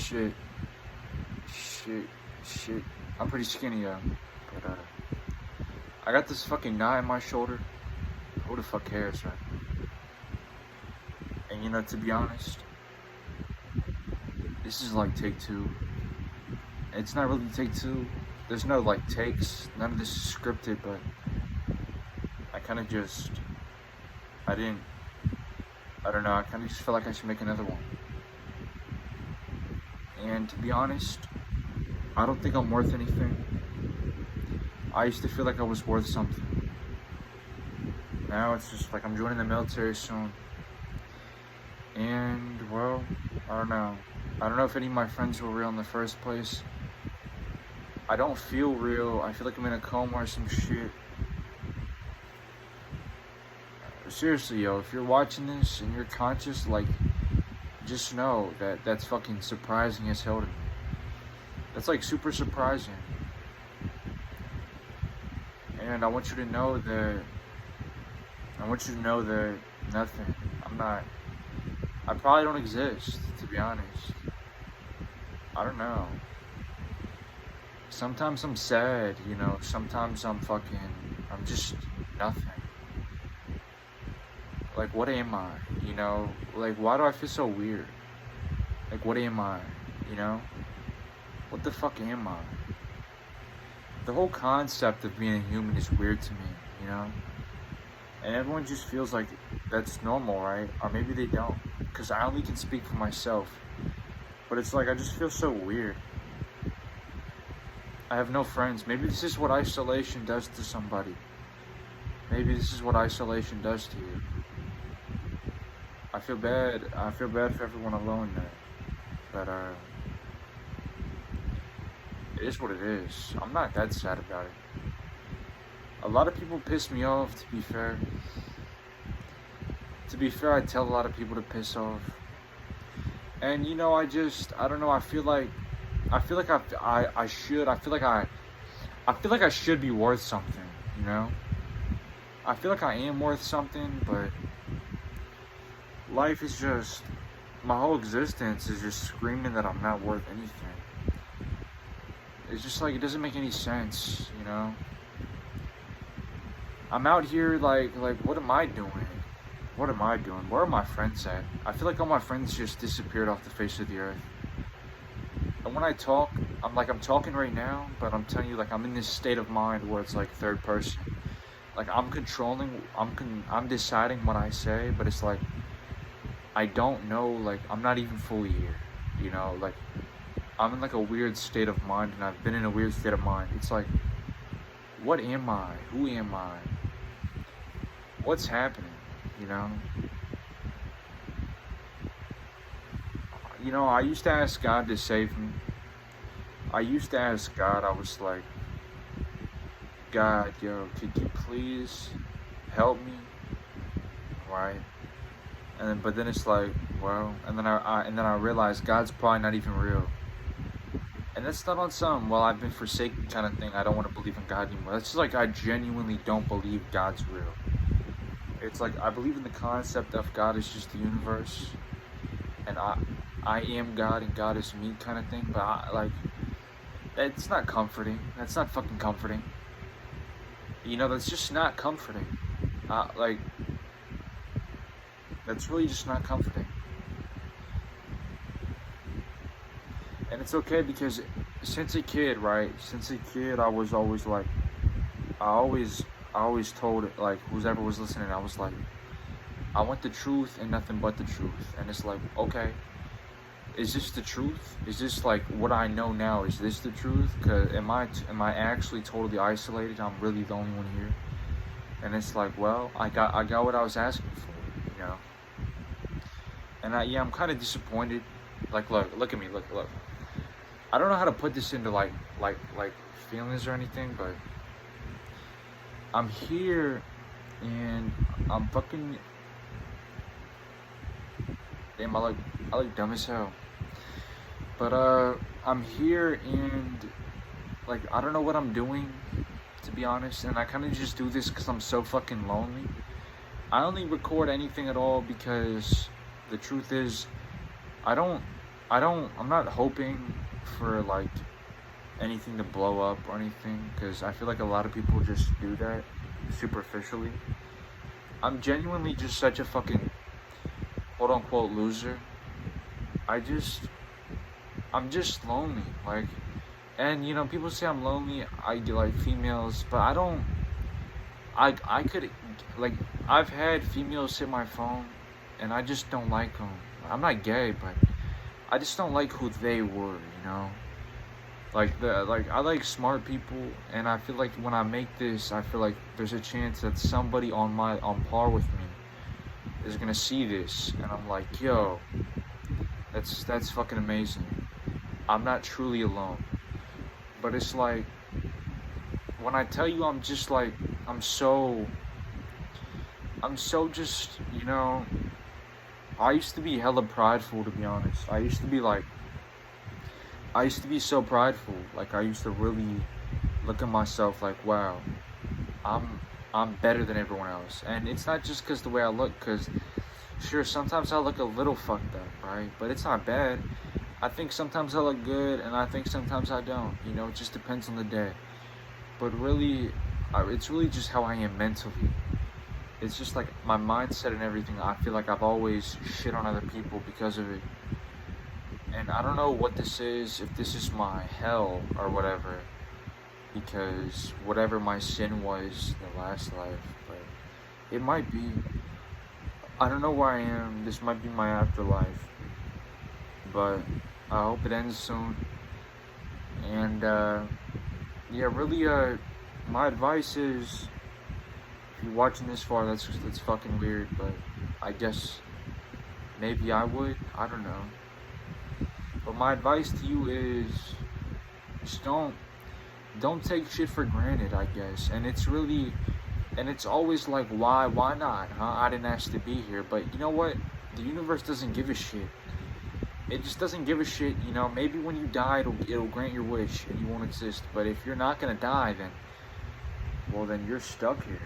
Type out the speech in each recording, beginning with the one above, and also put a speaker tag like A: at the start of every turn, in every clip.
A: shit, shit, shit. I'm pretty skinny, but I got this fucking knot in my shoulder. Who the fuck cares, right? And you know, to be honest, this is like take two. It's not really take two. There's no like takes. None of this is scripted, but I kind of just, I didn't, I don't know. I kind of just feel like I should make another one. And to be honest, I don't think I'm worth anything. I used to feel like I was worth something. Now it's just like I'm joining the military soon. And, well, I don't know. I don't know if any of my friends were real in the first place. I don't feel real. I feel like I'm in a coma or some shit. Seriously, yo, if you're watching this and you're conscious, like, just know that that's fucking surprising as hell to me. That's, like, super surprising. And I want you to know that, nothing. I probably don't exist, to be honest. I don't know. Sometimes I'm sad, you know, sometimes I'm just nothing. Like, what am I, you know? Like, why do I feel so weird? Like, what am I, you know? What the fuck am I? The whole concept of being a human is weird to me, you know? And everyone just feels like that's normal, right? Or maybe they don't. Because I only can speak for myself. But it's like, I just feel so weird. I have no friends. Maybe this is what isolation does to somebody. Maybe this is what isolation does to you. I feel bad for everyone alone there. But, it is what it is. I'm not that sad about it. A lot of people piss me off, to be fair. To be fair, I tell a lot of people to piss off. And, you know, I don't know, I feel like I should be worth something, you know? I feel like I am worth something, but life is just, my whole existence is just screaming that I'm not worth anything. It's just like, it doesn't make any sense, you know? I'm out here like, what am I doing? What am I doing? Where are my friends at? I feel like all my friends just disappeared off the face of the earth. And when I talk, I'm talking right now, but I'm telling you, like, I'm in this state of mind where it's like third person. Like, I'm deciding what I say, but it's like, I don't know, like, I'm not even fully here, you know? Like, I'm in like a weird state of mind, and I've been in a weird state of mind. It's like, what am I? Who am I? What's happening, you know? You know, I used to ask God to save me. I used to ask God, I was like, God, yo, could you please help me? Right? But then it's like, well, and then I realized God's probably not even real. And that's not on some, well, I've been forsaken kind of thing. I don't want to believe in God anymore. That's just like, I genuinely don't believe God's real. It's like, I believe in the concept of God is just the universe. And I am God and God is me kind of thing. But it's not comforting. That's not fucking comforting. You know, that's just not comforting. That's really just not comforting. And it's okay because since a kid, right? I was always like, I always told it, like, whoever was listening, I was like, I want the truth and nothing but the truth. And it's like, okay, is this the truth? Is this like what I know now? Is this the truth? Cause am I actually totally isolated? I'm really the only one here. And it's like, well, I got what I was asking for, you know. And I'm kind of disappointed. Like, look at me, look. I don't know how to put this into like feelings or anything, but I'm here and I'm fucking. Damn, I look dumb as hell. But I'm here and like I don't know what I'm doing, to be honest, and I kind of just do this because I'm so fucking lonely. I only record anything at all because the truth is, I don't I'm not hoping for like anything to blow up or anything, because I feel like a lot of people just do that superficially. I'm genuinely just such a fucking quote unquote loser. I just I'm just lonely. Like, and you know, people say I'm lonely. I do like females, but I don't. I could, like, I've had females hit my phone, and I just don't like them. I'm not gay, but I just don't like who they were. You know, like I like smart people, and I feel like when I make this, I feel like there's a chance that somebody on par with me is gonna see this, and I'm like, yo, that's fucking amazing. I'm not truly alone. But it's like, when I tell you I'm just like, I'm so, I'm so just, you know, I used to be hella prideful, to be honest. I used to be so prideful. Like, I used to really look at myself like, wow, I'm, I'm better than everyone else. And it's not just because the way I look, because sure, sometimes I look a little fucked up, right? But it's not bad. I think sometimes I look good, and I think sometimes I don't. You know, it just depends on the day. But really, it's really just how I am mentally. It's just like my mindset and everything. I feel like I've always shit on other people because of it. And I don't know what this is, if this is my hell or whatever. Because whatever my sin was in the last life, but it might be. I don't know where I am. This might be my afterlife. But I hope it ends soon. And yeah, really, my advice is, if you're watching this far, that's fucking weird, but I guess maybe I would. I don't know. But my advice to you is, just don't take shit for granted, I guess. And it's really, and it's always like, why not, huh? I didn't ask to be here. But you know what? The universe doesn't give a shit. It just doesn't give a shit, you know. Maybe when you die, it'll grant your wish and you won't exist. But if you're not gonna die, then, well, then you're stuck here.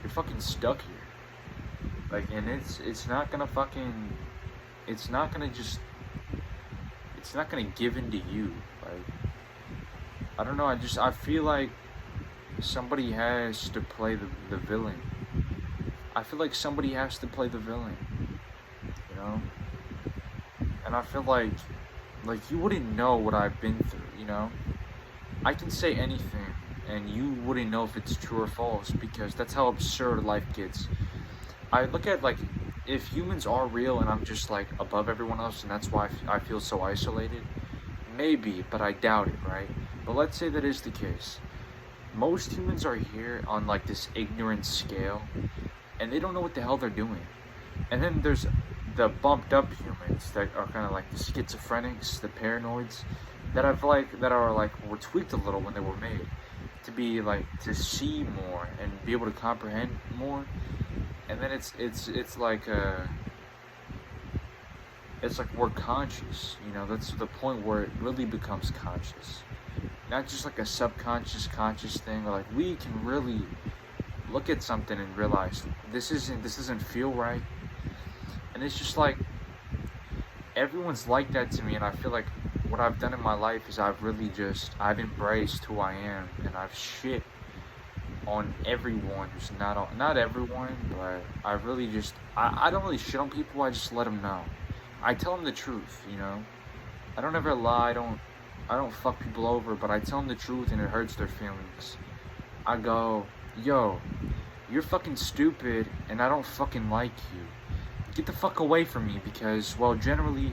A: You're fucking stuck here. Like, and it's not gonna fucking, it's not gonna just, it's not gonna give in to you. Like, I don't know. I feel like somebody has to play the villain. I feel like somebody has to play the villain. You know. And I feel like you wouldn't know what I've been through, you know? I can say anything, and you wouldn't know if it's true or false, because that's how absurd life gets. I look at, like, if humans are real and I'm just, like, above everyone else, and that's why I feel so isolated, maybe, but I doubt it, right? But let's say that is the case. Most humans are here on, like, this ignorant scale, and they don't know what the hell they're doing. And then there's the bumped up humans that are kind of like the schizophrenics, the paranoids, that were tweaked a little when they were made to be like, to see more and be able to comprehend more. And then it's like it's like we're conscious, you know. That's the point where it really becomes conscious, not just like a subconscious conscious thing. Or like, we can really look at something and realize this doesn't feel right. And it's just like, everyone's like that to me, and I feel like what I've done in my life is I've embraced who I am, and I've shit on everyone who's not everyone, but I really just, I don't really shit on people, I just let them know. I tell them the truth, you know? I don't ever lie, I don't fuck people over, but I tell them the truth and it hurts their feelings. I go, yo, you're fucking stupid and I don't fucking like you. Get the fuck away from me, because, well, generally,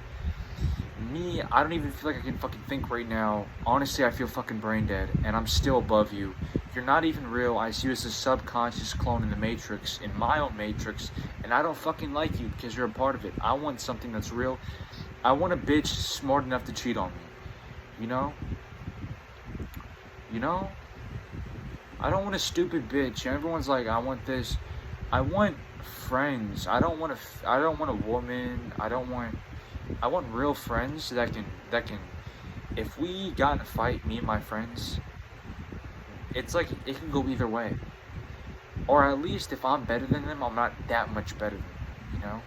A: me, I don't even feel like I can fucking think right now. Honestly, I feel fucking brain dead, and I'm still above you. You're not even real. I see you as a subconscious clone in the Matrix, in my own Matrix, and I don't fucking like you because you're a part of it. I want something that's real. I want a bitch smart enough to cheat on me. You know? You know? I don't want a stupid bitch. Everyone's like, I want this. I want friends. I don't want a woman. I want real friends that can, if we got in a fight, me and my friends, it's like, it can go either way. Or at least if I'm better than them, I'm not that much better than them, you know?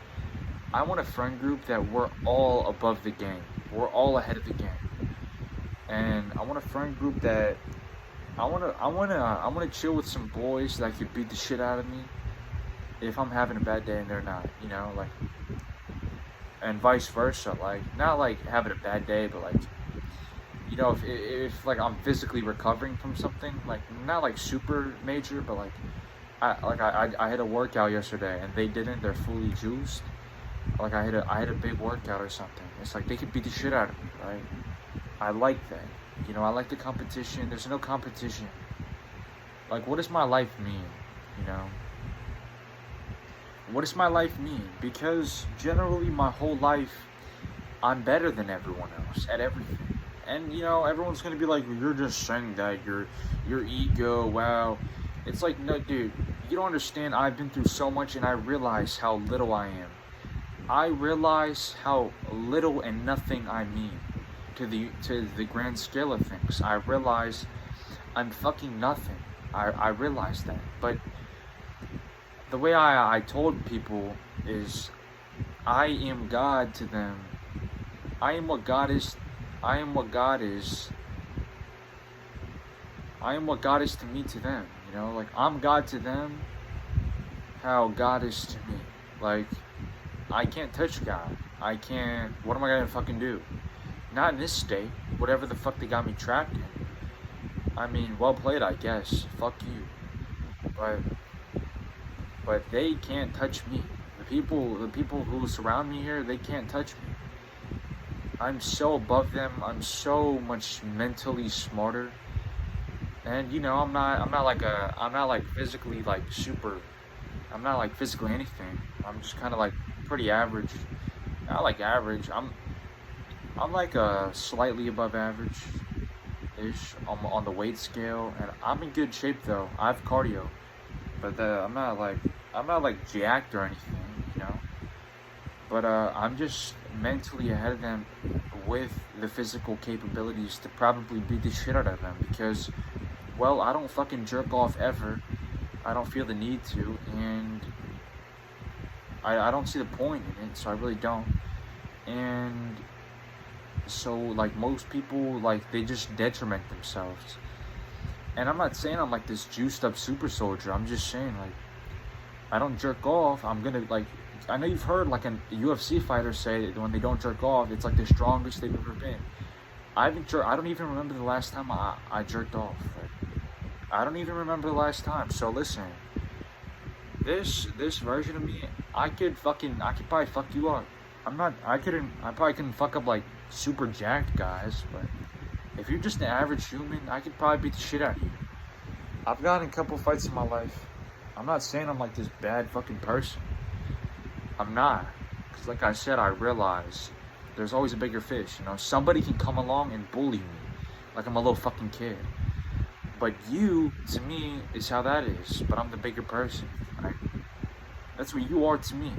A: I want a friend group that we're all above the game. We're all ahead of the game. And I want a friend group that I wanna chill with some boys that could beat the shit out of me if I'm having a bad day and they're not, like, and vice versa. Like, not like having a bad day, but like, if like I'm physically recovering from something, like not like super major, but like I had a workout yesterday and they didn't. They're fully juiced. Like I had a big workout or something. It's like they could beat the shit out of me, right? I like that. I like the competition. There's no competition. Like, what does my life mean? You know, what does my life mean? Because generally, my whole life, I'm better than everyone else at everything. And everyone's gonna be like, "You're just saying that. Your ego. Wow." It's like, no, dude. You don't understand. I've been through so much, and I realize how little I am. I realize how little and nothing I mean to the grand scale of things. I realize I'm fucking nothing. I realize that. But the way I told people is I am God to them. I am what God is. I am what God is. I am what God is to me to them. Like I'm God to them. How God is to me. Like I can't touch God. I can't. What am I gonna fucking do? Not in this state. Whatever the fuck they got me trapped in. I mean, well played, I guess. Fuck you. But they can't touch me. The people who surround me here, they can't touch me. I'm so above them. I'm so much mentally smarter. And I'm not like physically like super. I'm not like physically anything. I'm just kind of like pretty average. Not like average. I'm like slightly above average ish on the weight scale, and I'm in good shape though. I have cardio, but I'm not like jacked or anything. But I'm just mentally ahead of them with the physical capabilities to probably beat the shit out of them because, well, I don't fucking jerk off ever. I don't feel the need to, and I don't see the point in it, so I really don't. And so, like, most people, like, they just detriment themselves. And I'm not saying I'm like this juiced up super soldier. I'm just saying, like, I don't jerk off. I'm gonna, like, I know you've heard, like, a UFC fighter say that when they don't jerk off, it's like the strongest they've ever been. I don't even remember the last time I jerked off. Like, I don't even remember the last time. So listen, this version of me, I could probably fuck you up. I probably couldn't fuck up like super jacked guys, but if you're just an average human, I could probably beat the shit out of you. I've gotten a couple fights in my life. I'm not saying I'm like this bad fucking person. I'm not. Because like I said, I realize there's always a bigger fish, Somebody can come along and bully me like I'm a little fucking kid. But you, to me, is how that is. But I'm the bigger person, right? That's what you are to me.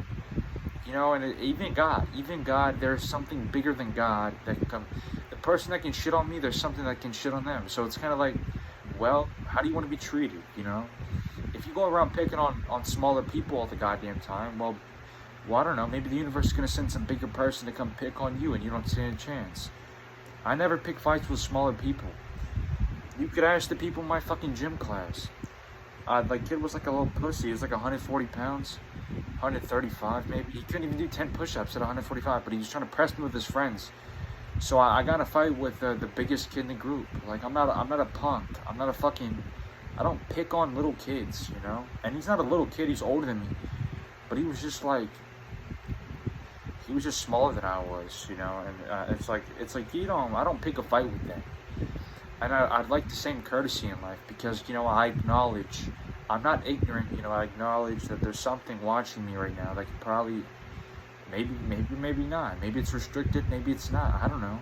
A: And even God, there's something bigger than God that can come. The person that can shit on me, there's something that can shit on them. So it's kind of like, well, how do you want to be treated, If you go around picking on smaller people all the goddamn time, well, I don't know, maybe the universe is going to send some bigger person to come pick on you and you don't stand a chance. I never pick fights with smaller people. You could ask the people in my fucking gym class. Like, kid was like a little pussy. He was like 140 pounds, 135 maybe. He couldn't even do 10 push-ups at 145, but he was trying to press me with his friends. So I got in a fight with the biggest kid in the group. Like, I'm not a punk. I don't pick on little kids, And he's not a little kid. He's older than me. But he was just like, he was just smaller than I was, And it's like I don't pick a fight with them. And I'd like the same courtesy in life because, I acknowledge, I'm not ignorant, I acknowledge that there's something watching me right now that could probably, maybe not. Maybe it's restricted, maybe it's not, I don't know.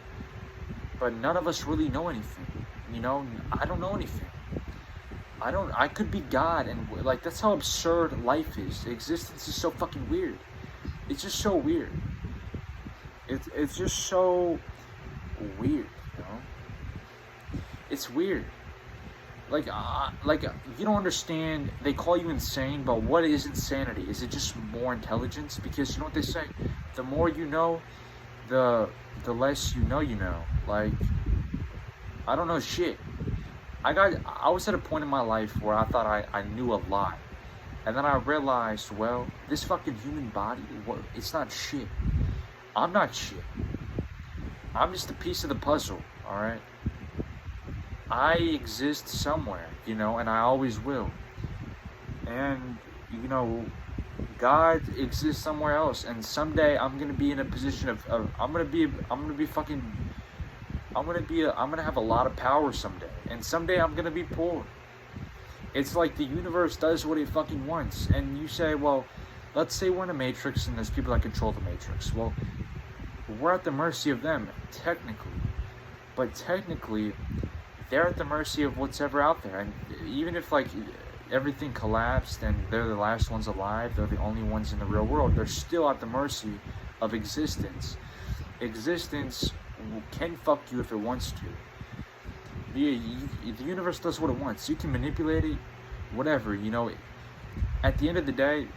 A: But none of us really know anything, I don't know anything. I could be God, and, like, that's how absurd life is. Existence is so fucking weird. It's just so weird. It's just so weird, It's weird. Like you don't understand. They call you insane, but what is insanity? Is it just more intelligence? Because you know what they say: the more you know, the the less you know. You know, like I don't know shit. I was at a point in my life where I thought I knew a lot, and then I realized, well, this fucking human body, it's not shit. I'm not shit. I'm just a piece of the puzzle. All right. I exist somewhere, you know, and I always will. And you know, God exists somewhere else, and someday I'm gonna be in a position of I'm gonna be fucking I'm gonna have a lot of power someday, and someday I'm gonna be poor. It's like the universe does what it fucking wants, and you say, well, let's say we're in a matrix and there's people that control the matrix. Well, we're at the mercy of them, technically, but technically they're at the mercy of what's ever out there. And even if like everything collapsed and they're the last ones alive, they're the only ones in the real world, they're still at the mercy of existence. Existence can fuck you if it wants to. The universe does what it wants. You can manipulate it, whatever, you know. At the end of the day,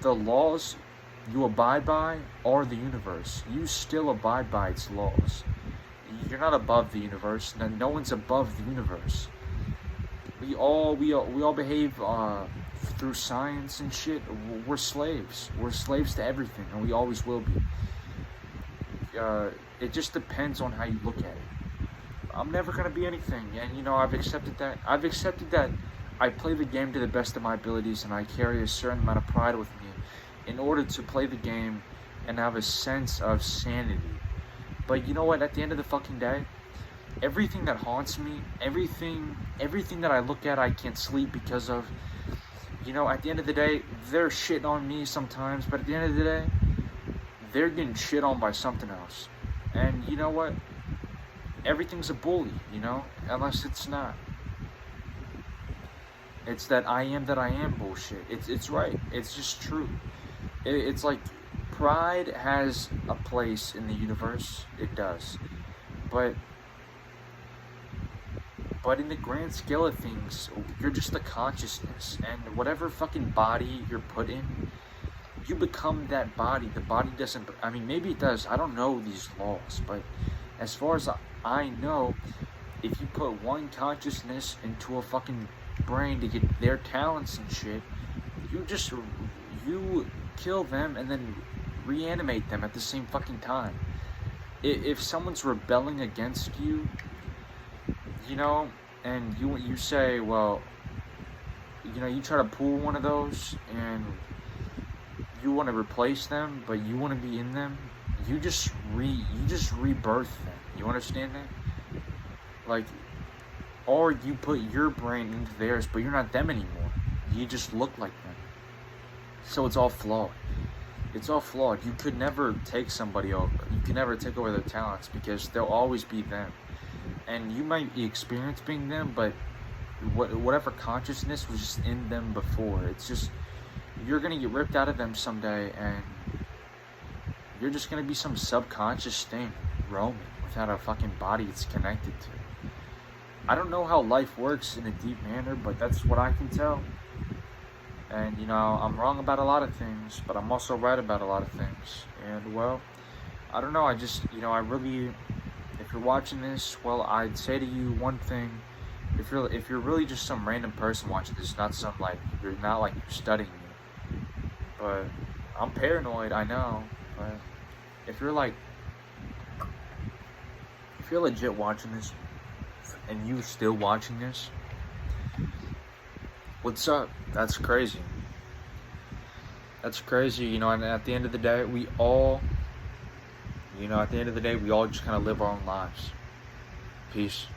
A: the laws you abide by are the universe. You still abide by its laws. You're not above the universe. No one's above the universe. We all behave through science and shit. We're slaves. We're slaves to everything, and we always will be. It just depends on how you look at it. I'm never gonna be anything, and you know I've accepted that. I've accepted that I play the game to the best of my abilities, and I carry a certain amount of pride with me in order to play the game and have a sense of sanity. But you know what? At the end of the fucking day, everything that haunts me, everything that I look at, I can't sleep because of. You know, at the end of the day, they're shitting on me sometimes, but at the end of the day, they're getting shit on by something else. And you know what? Everything's a bully, you know, unless it's not. It's that I am bullshit. It's right. It's just true. It's like pride has a place in the universe. It does, but in the grand scale of things, you're just a consciousness, and whatever fucking body you're put in, you become that body. The body doesn't. I mean, maybe it does. I don't know these laws, but as far as I know, if you put one consciousness into a fucking brain to get their talents and shit, you kill them and then reanimate them at the same fucking time. If someone's rebelling against you, you know, and you say, well, you know, you try to pull one of those and you want to replace them, but you want to be in them, you just rebirth them. You understand that? Like, or you put your brain into theirs, but you're not them anymore. You just look like them. So it's all flawed. It's all flawed. You could never take somebody over. You can never take over their talents because they'll always be them. And you might experience being them, but whatever consciousness was just in them before, it's just, you're gonna get ripped out of them someday, and you're just gonna be some subconscious thing roaming without a fucking body it's connected to. I don't know how life works in a deep manner, but that's what I can tell. And you know, I'm wrong about a lot of things, but I'm also right about a lot of things. And well, I don't know, I just, you know, I really, if you're watching this, well, I'd say to you one thing. If you're really just some random person watching this, not some, like, you're not like you're studying me. But I'm paranoid, I know. But if you're legit watching this, and you still watching this, what's up? That's crazy. That's crazy, you know, and at the end of the day, we all just kind of live our own lives. Peace.